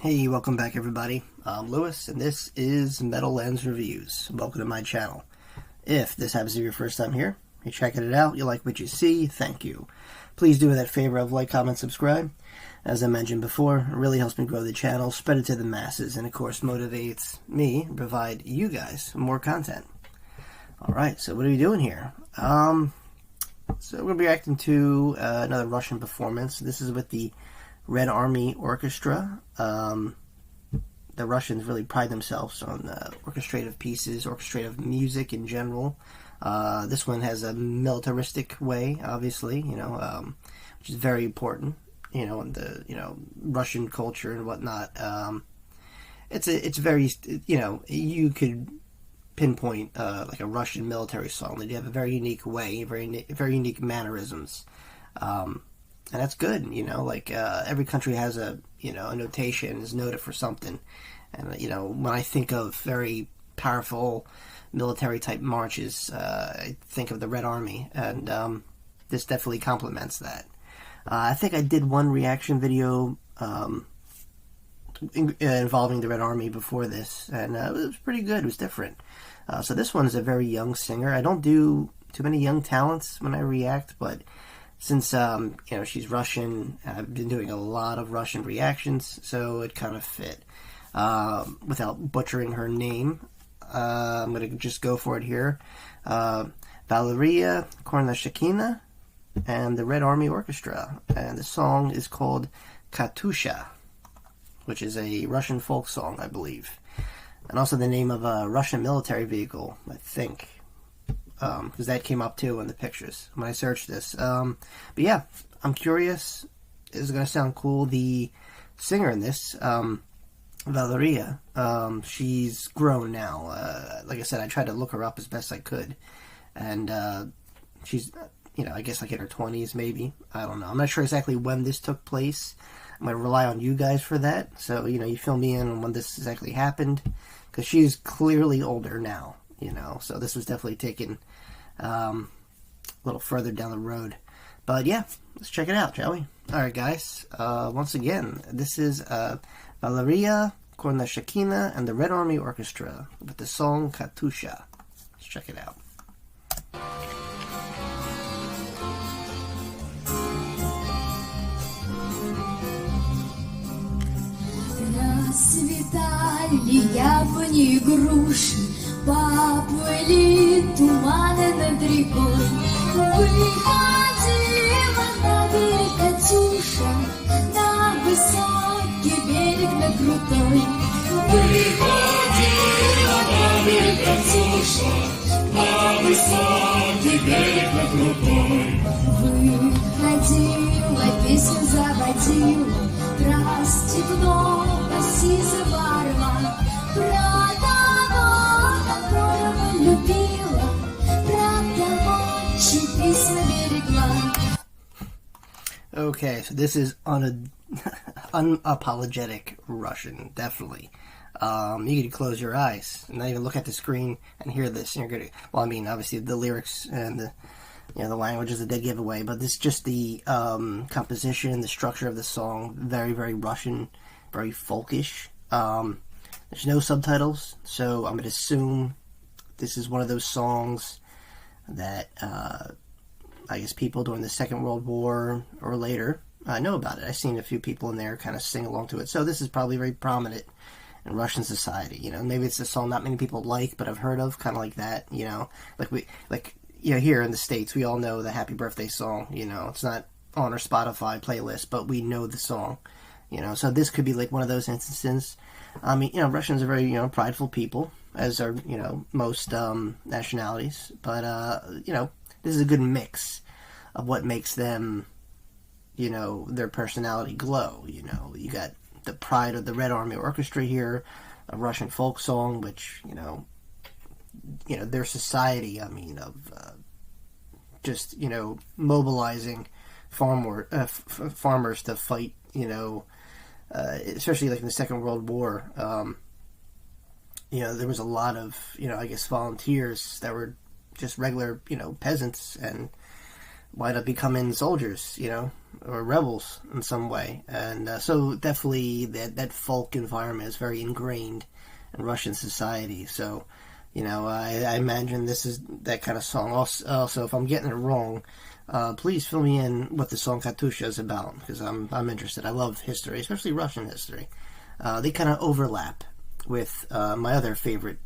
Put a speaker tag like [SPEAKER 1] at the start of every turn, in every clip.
[SPEAKER 1] Hey, welcome back everybody. I'm Lewis, and this is Metal Lens Reviews. Welcome to my channel. If this happens to be your first time here, you're checking it out, you like what you see, thank you. Please do me that favor of like, comment, subscribe. As I mentioned before, it really helps me grow the channel, spread it to the masses, and of course motivates me to provide you guys more content. Alright, so what are we doing here? So we're going to be reacting to another Russian performance. This is with the Red Army Orchastra. The Russians really pride themselves on orchestrative pieces, orchestrative music in general. This one has a militaristic way, obviously, which is very important, in the Russian culture and whatnot. It's very, you could pinpoint like a Russian military song. They have a very unique way, very unique mannerisms. And that's good, every country has a notation, is noted for something. And, when I think of very powerful military type marches, I think of the Red Army, and this definitely complements that. I think I did one reaction video involving the Red Army before this, and it was pretty good, it was different. So this one is a very young singer. I don't do too many young talents when I react, but since, she's Russian, I've been doing a lot of Russian reactions, so it kind of fit. Without butchering her name, I'm going to just go for it here. Valeria Kurnushkina and the Red Army Orchastra. And the song is called Katyusha, which is a Russian folk song, I believe. And also the name of a Russian military vehicle, I think. Because that came up too in the pictures when I searched this. But yeah, I'm curious. Is it going to sound cool? The singer in this, Valeria, she's grown now. Like I said, I tried to look her up as best I could. And she's, I guess like in her 20s maybe. I don't know. I'm not sure exactly when this took place. I'm going to rely on you guys for that. So, you fill me in on when this exactly happened. Because she's clearly older now. So this was definitely taken a little further down the road. But yeah, let's check it out, shall we? Alright guys, once again, this is Valeria Kurnushkina and the Red Army Orchastra with the song Katyusha. Let's check it out.
[SPEAKER 2] Расцветали яблони и груши, поплыли туманы над рекой. Выходила на берег Катюша, на высокий берег, на крутой. Выходила на берег Катюша, на высокий берег, на крутой. Выходила, песню заводила, про степного сизого орла, про того, которого любила, про того, чьи письма берегла.
[SPEAKER 1] Okay, so this is unapologetic Russian, definitely. You could close your eyes and not even look at the screen and hear this, and you're gonna. Well, I mean, obviously the lyrics and the language is a dead giveaway, but this just the composition, the structure of the song, very, very Russian, very folkish. There's no subtitles, so I'm gonna assume this is one of those songs that I guess people during the Second World War or later know about it. I've seen a few people in there kind of sing along to it, so this is probably very prominent in Russian society. Maybe it's a song not many people like, but I've heard of, kind of like that. Here in the States, we all know the Happy Birthday song. It's not on our Spotify playlist, but we know the song. So this could be like one of those instances. I mean, Russians are very, prideful people, as are, most nationalities. But, this is a good mix of what makes them, their personality glow. You got the pride of the Red Army Orchestra here, a Russian folk song, which, their society, of just, mobilizing farmers to fight, especially like in the Second World War. There was a lot of, I guess volunteers that were just regular, peasants, and wind up becoming soldiers, or rebels in some way. And so definitely that folk environment is very ingrained in Russian society. So, I imagine this is that kind of song. Also, if I'm getting it wrong, please fill me in what the song Katyusha is about, because I'm interested. I love history, especially Russian history. They kind of overlap with my other favorite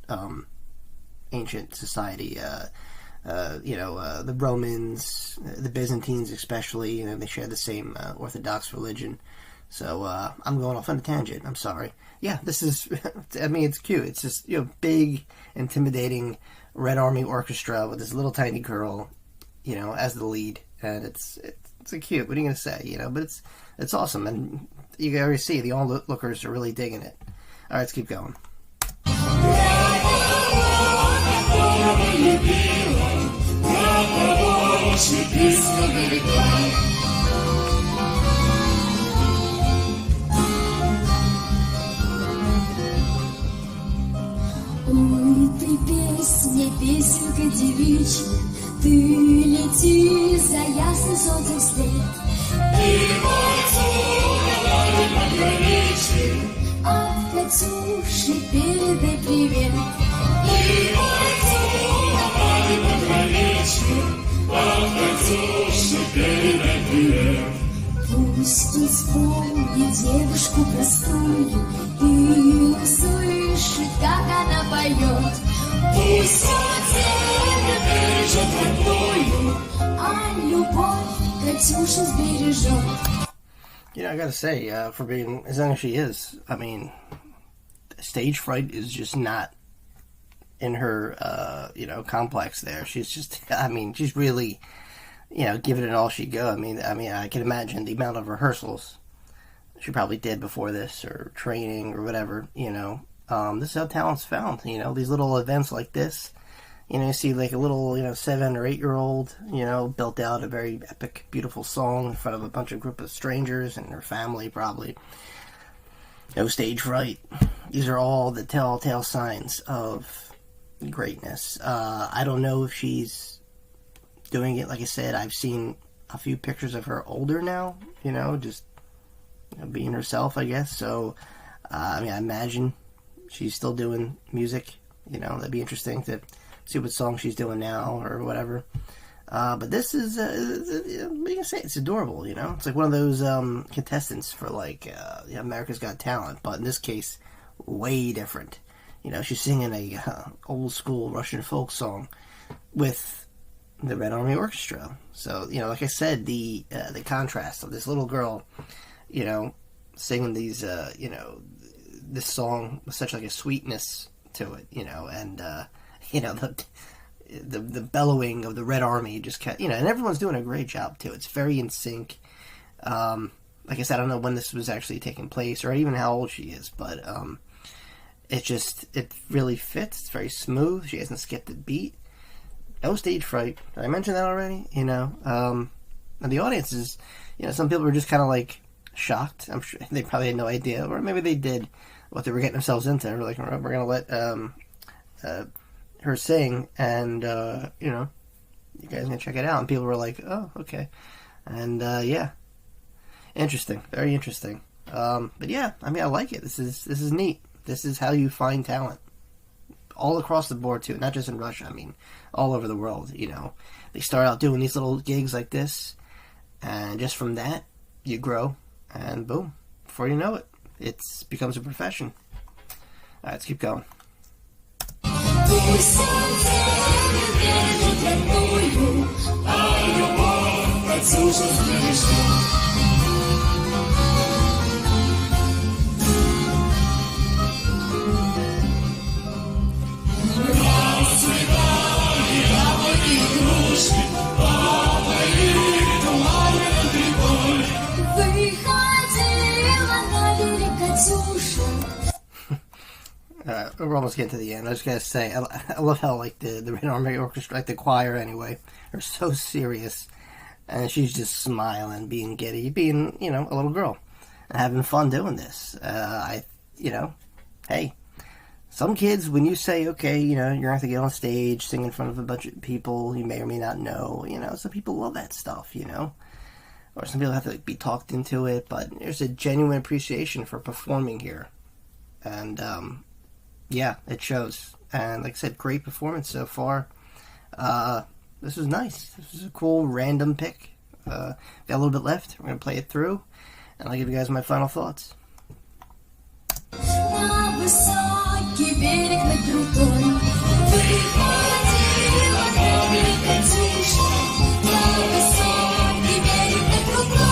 [SPEAKER 1] ancient society. The Romans, the Byzantines especially, they share the same Orthodox religion. So I'm going off on a tangent. I'm sorry. Yeah, this is, it's cute. It's just, big, intimidating Red Army Orchestra with this little tiny girl, as the lead. And it's cute. What are you going to say, But it's awesome. And you can already see the onlookers are really digging it. All right, let's keep going.
[SPEAKER 2] Ой, ты песня, песенка девичья, ты лети за ясный солнцем след. И от Катюши передай привет. И от Катюши передай привет. Пусть он вспомнит девушку простую и услышит, как она поет. Пусть он тебя бережет родную, а любовь Катюша сбережет.
[SPEAKER 1] I gotta say, for being as young as she is, stage fright is just not in her, complex there. She's just, she's really, giving it all she go. I can imagine the amount of rehearsals she probably did before this, or training, or whatever, This is how talent's found, these little events like this. You see like a little, 7 or 8-year-old, built out a very epic, beautiful song in front of a bunch of group of strangers and her family, probably. No stage fright. These are all the telltale signs of greatness. I don't know if she's doing it. Like I said, I've seen a few pictures of her older now, just being herself, I guess. So, I imagine she's still doing music. That'd be interesting to see what song she's doing now or whatever. But this is, what you can say, it's adorable, It's like one of those contestants for America's Got Talent, but in this case, way different. She's singing a old school Russian folk song with the Red Army Orchestra. So, like I said, the contrast of this little girl, singing these, this song with such like a sweetness to it, and the bellowing of the Red Army just kept, and everyone's doing a great job too. It's very in sync. Like I said, I don't know when this was actually taking place or even how old she is, but it really fits. It's very smooth. She hasn't skipped a beat. No stage fright. Did I mention that already? And the audience is, some people were just kind of like shocked. I'm sure they probably had no idea, or maybe they did, what they were getting themselves into. We're like, we're gonna let her sing, and you guys can check it out. And people were like, oh, okay. And yeah, interesting, very interesting. But yeah, I like it. This is neat. This is how you find talent all across the board too, not just in Russia. All over the world. They start out doing these little gigs like this, and just from that you grow, and boom, before you know it, it becomes a profession. All right, let's keep going. We're almost getting to the end. I was going to say, I love how, the Red Army Orchestra, the choir anyway, are so serious. And she's just smiling, being giddy, being, a little girl. And having fun doing this. Hey, some kids, when you say, okay, you know, you're going to have to get on stage, sing in front of a bunch of people you may or may not know, you know, some people love that stuff, you know, or some people have to like, be talked into it, but there's a genuine appreciation for performing here, and yeah, it shows. And like I said, great performance so far. This was nice. This was a cool random pick. Got a little bit left. We're going to play it through, and I'll give you guys my final thoughts.
[SPEAKER 2] На высокий берег на крутой выходила море Катюша. На высокий берег на крутой.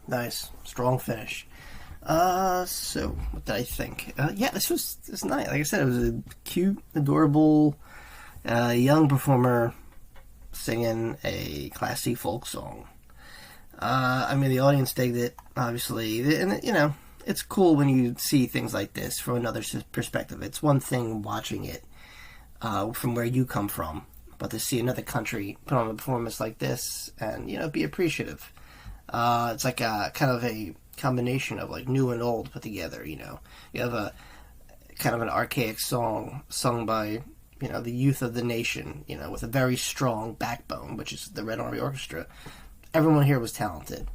[SPEAKER 1] Nice, strong finish. So what did I think? Yeah, this was nice. Like I said, it was a cute, adorable, young performer singing a classy folk song. I mean, the audience digged it, obviously, and you know, it's cool when you see things like this from another perspective. It's one thing watching it from where you come from, but to see another country put on a performance like this and, you know, be appreciative. It's like a kind of a combination of like new and old put together, you know. You have a kind of an archaic song sung by, you know, the youth of the nation, you know, with a very strong backbone, which is the Red Army Orchestra. Everyone here was talented.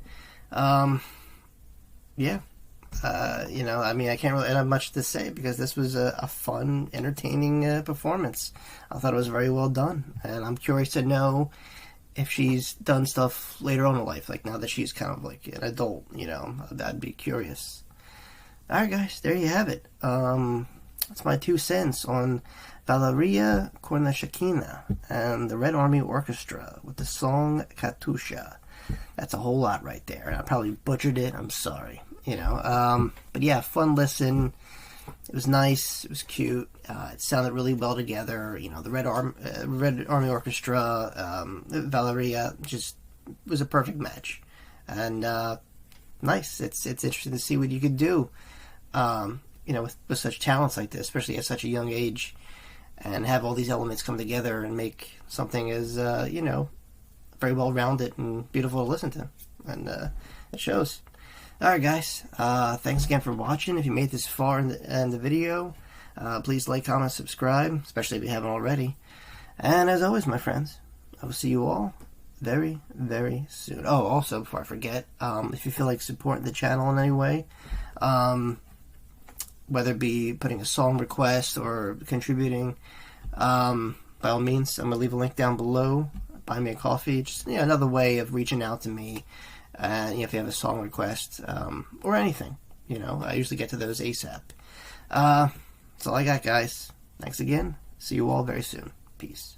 [SPEAKER 1] Yeah. You know, I mean, I can't really have much to say because this was a fun, entertaining performance. I thought it was very well done, and I'm curious to know if she's done stuff later on in life, like now that she's kind of like an adult, you know. I'd be curious. Alright guys, there you have it. That's my 2 cents on Valeria Kurnushkina and the Red Army Orchestra with the song Katyusha. That's a whole lot right there, and I probably butchered it, I'm sorry, you know. But yeah, fun listen. It was nice. It was cute. It sounded really well together. You know, the Red Army Orchestra, Valeria, just was a perfect match. And nice. It's interesting to see what you could do, you know, with such talents like this, especially at such a young age, and have all these elements come together and make something as, you know, very well rounded and beautiful to listen to. And it shows. Alright guys, thanks again for watching. If you made this far in the video, please like, comment, subscribe, especially if you haven't already. And as always, my friends, I will see you all very, very soon. Oh, also, before I forget, if you feel like supporting the channel in any way, whether it be putting a song request or contributing, by all means, I'm going to leave a link down below. Buy me a coffee. Just, you know, another way of reaching out to me. You know, if you have a song request, or anything, you know, I usually get to those ASAP. That's all I got, guys. Thanks again. See you all very soon. Peace.